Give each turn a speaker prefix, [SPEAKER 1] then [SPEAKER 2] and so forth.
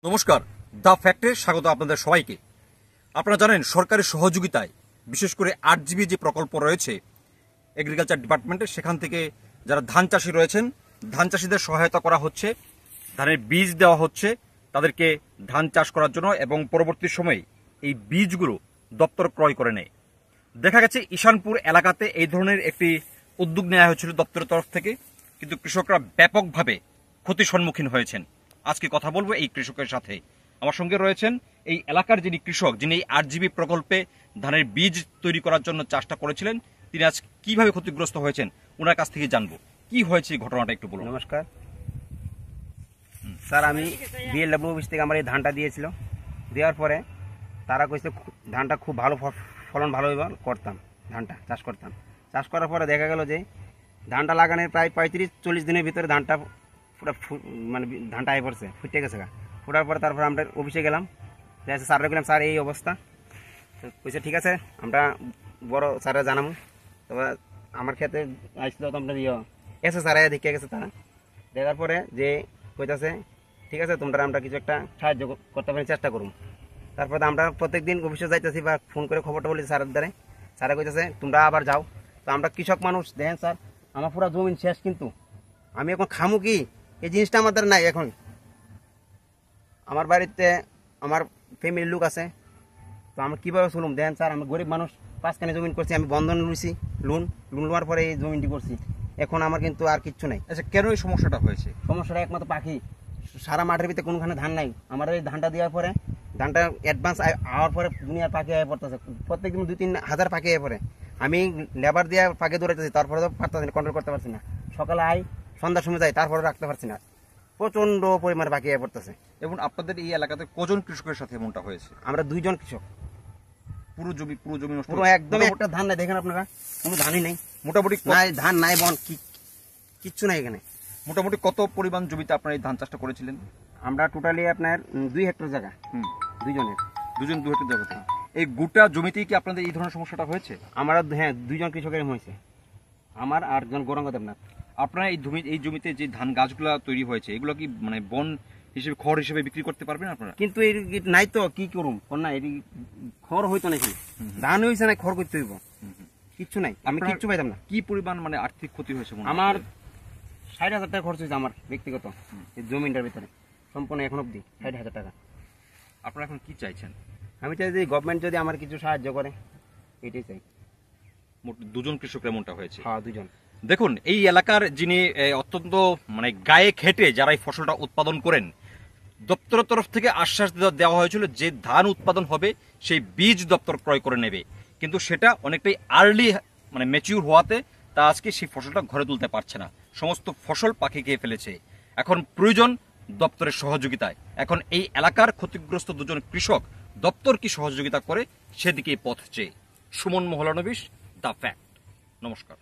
[SPEAKER 1] নমস্কার, দ্য ফ্যাক্টে স্বাগত আপনাদের সবাইকে। আপনারা জানেন সরকারের সহযোগিতায় বিশেষ করে 8GB যে প্রকল্প রয়েছে এগ্রিকালচার ডিপার্টমেন্টের, সেখান থেকে যারা ধান চাষি রয়েছেন ধান চাষিদের সহায়তা করা হচ্ছে, ধানের বীজ দেওয়া হচ্ছে তাদেরকে ধান চাষ করার জন্য, এবং পরবর্তী সময়ে এই বীজগুলো দপ্তর ক্রয় করে নেয়। দেখা গেছে ঈশানপুর এলাকাতে এই ধরনের একটি উদ্যোগ নেওয়া হয়েছিল দপ্তরের তরফ থেকে, কিন্তু কৃষকরা ব্যাপকভাবে ক্ষতির সম্মুখীন হয়েছেন। আজকে কথা বলবো এই কৃষকের সাথে। আমার সঙ্গে রয়েছেন এই এলাকার যিনি কৃষক, যিনি এই 8GB প্রকল্পে ধানের বীজ তৈরি করার জন্য চাষটা করেছিলেন, তিনি আজ কিভাবে ক্ষতিগ্রস্ত হয়েছেন ওনার কাছ থেকে জানবো। কি হয়েছে এই ঘটনাটা একটু বলুন।
[SPEAKER 2] নমস্কার স্যার, আমি বিএলডব্লিউ অফিস থেকে আমার এই ধানটা দিয়েছিল। দেওয়ার পরে তারা কইছে ধানটা খুব ভালো ফলন ভালো করতাম, ধানটা চাষ করতাম। চাষ করার পরে দেখা গেল যে ধানটা লাগানোর প্রায় 35-40 দিনের ভিতরে ধানটা পুরো মানে ধানটা আয় পড়ছে, ফুটে গেছে গা। ফুটার পরে তারপর আমরা অফিসে গেলাম, স্যাররা গেলাম, স্যার এই অবস্থা। তো কইছে ঠিক আছে, আমরা বড় স্যাররা জানাবো। তবে আমার ক্ষেত্রে আসছিল তো আমরা এসে স্যার দেখে গেছে। তারা দেখার পরে যে কইতাছে ঠিক আছে, তোমরা আমরা কিছু একটা সাহায্য করতে পারি, চেষ্টা করুন। তারপরে আমরা প্রত্যেকদিন অফিসে যাইতেছি বা ফোন করে খবরটা বলি স্যারের দ্বারে। স্যারে কইতেছে তোমরা আবার যাও। তো আমরা কৃষক মানুষ, দেখেন স্যার আমার পুরো জমিন শেষ, কিন্তু আমি এখন খামু কি, এই জিনিসটা আমাদের নাই। এখন আমার বাড়িতে আমার ফ্যামিলির লোক আছে, তো আমরা কীভাবে শুনুম? দেখেন স্যার, আমি গরিব মানুষ, 5 জমিন করছি, আমি বন্ধন লুইছি, লোন নেওয়ার পরে এই জমিনটি করছি। এখন আমার কিন্তু আর কিচ্ছু নাই।
[SPEAKER 1] আচ্ছা, কেন এই সমস্যাটা হয়েছে?
[SPEAKER 2] সমস্যাটা একমাত্র পাখি। সারা মাঠের ভিতরে কোনোখানে ধান নাই। আমার এই ধানটা দেওয়ার পরে ধানটা অ্যাডভান্স আওয়ার পরে দুনিয়ার পাখি আয় পড়তেছে, প্রত্যেকদিন 2-3 হাজার পাখি আয় পড়ে। আমি লেবার দিয়ে পাখি দৌড়াইতেছি, তারপরে তো পারতেছি না, কন্ট্রোল করতে পারছি না। সকালে আই, সন্ধ্যার সময় যাই, তারপরে রাখতে পারছি না, প্রচন্ড পরিমাণে পাখি আয় পড়তেছে।
[SPEAKER 1] এবং আপনাদের এই এলাকাতে কজন কৃষকের সাথে এমনটা হয়েছে?
[SPEAKER 2] আমরা 2 জন কৃষক।
[SPEAKER 1] পুরো জমি নষ্ট,
[SPEAKER 2] পুরো একদম একটা ধান নাই, দেখেন আপনারা, কোনো ধানই নেই,
[SPEAKER 1] মোটামুটি
[SPEAKER 2] নাই ধান নাই, বন কিচ্ছু নাই এখানে।
[SPEAKER 1] মোটামুটি কত পরিমাণ জমিতে আপনারা এই ধান চাষটা করেছিলেন?
[SPEAKER 2] আমরা টোটালি আপনার 2 হেক্টর জায়গা, 2 জনের,
[SPEAKER 1] 2 জন 2 হেক্টর জায়গাতে। এই গোটা জমিতেই কি আপনাদের এই ধরনের সমস্যাটা হয়েছে?
[SPEAKER 2] আমরা হ্যাঁ 2 জন কৃষকের হয়েছে, আমার আর একজন গৌরাঙ্গ দেবনাথ।
[SPEAKER 1] আপনারা এই জমিতে যে ধান গাছগুলা তৈরি হয়েছে এগুলো কি মানে বন হিসেবে, খড় হিসেবে বিক্রি করতে পারবেন আপনারা?
[SPEAKER 2] কিন্তু এই নাই তো, কি করুম না, এই খড় হইতো না, এখানে ধান হয়েছে না, খড় করতে হইব, কিচ্ছু নাই, আমি কিচ্ছু পাইতাম না।
[SPEAKER 1] কি পরিমাণ মানে আর্থিক ক্ষতি হয়েছে?
[SPEAKER 2] আমার 60,000 টাকা খরচ হয়েছে আমার ব্যক্তিগত এই জমিটার ভিতরে, সম্পূর্ণ এখন অব্দি 60,000 টাকা।
[SPEAKER 1] আপনারা এখন কি চাইছেন?
[SPEAKER 2] আমি চাই যে গভর্নমেন্ট যদি আমার কিছু সাহায্য করে, এটাই চাই।
[SPEAKER 1] 2 জন কৃষকের এমনটা হয়েছে?
[SPEAKER 2] হ্যাঁ, 2 জন।
[SPEAKER 1] দেখুন, এই এলাকার যিনি অত্যন্ত মানে গায়ে খেটে যারা এই ফসলটা উৎপাদন করেন, দপ্তরের তরফ থেকে আশ্বাস দেওয়া হয়েছিল যে ধান উৎপাদন হবে সেই বীজ দপ্তর ক্রয় করে নেবে, কিন্তু সেটা অনেকটাই আর্লি মানে ম্যাচিউর হওয়াতে তা আজকে সেই ফসলটা ঘরে তুলতে পারছে না, সমস্ত ফসল পাখি খেয়ে ফেলেছে। এখন প্রয়োজন দপ্তরের সহযোগিতায়। এখন এই এলাকার ক্ষতিগ্রস্ত 2 জন কৃষক দপ্তর কি সহযোগিতা করে সেদিকে পথ চেয়ে। Suman Mahalanobis, the fact. নমস্কার।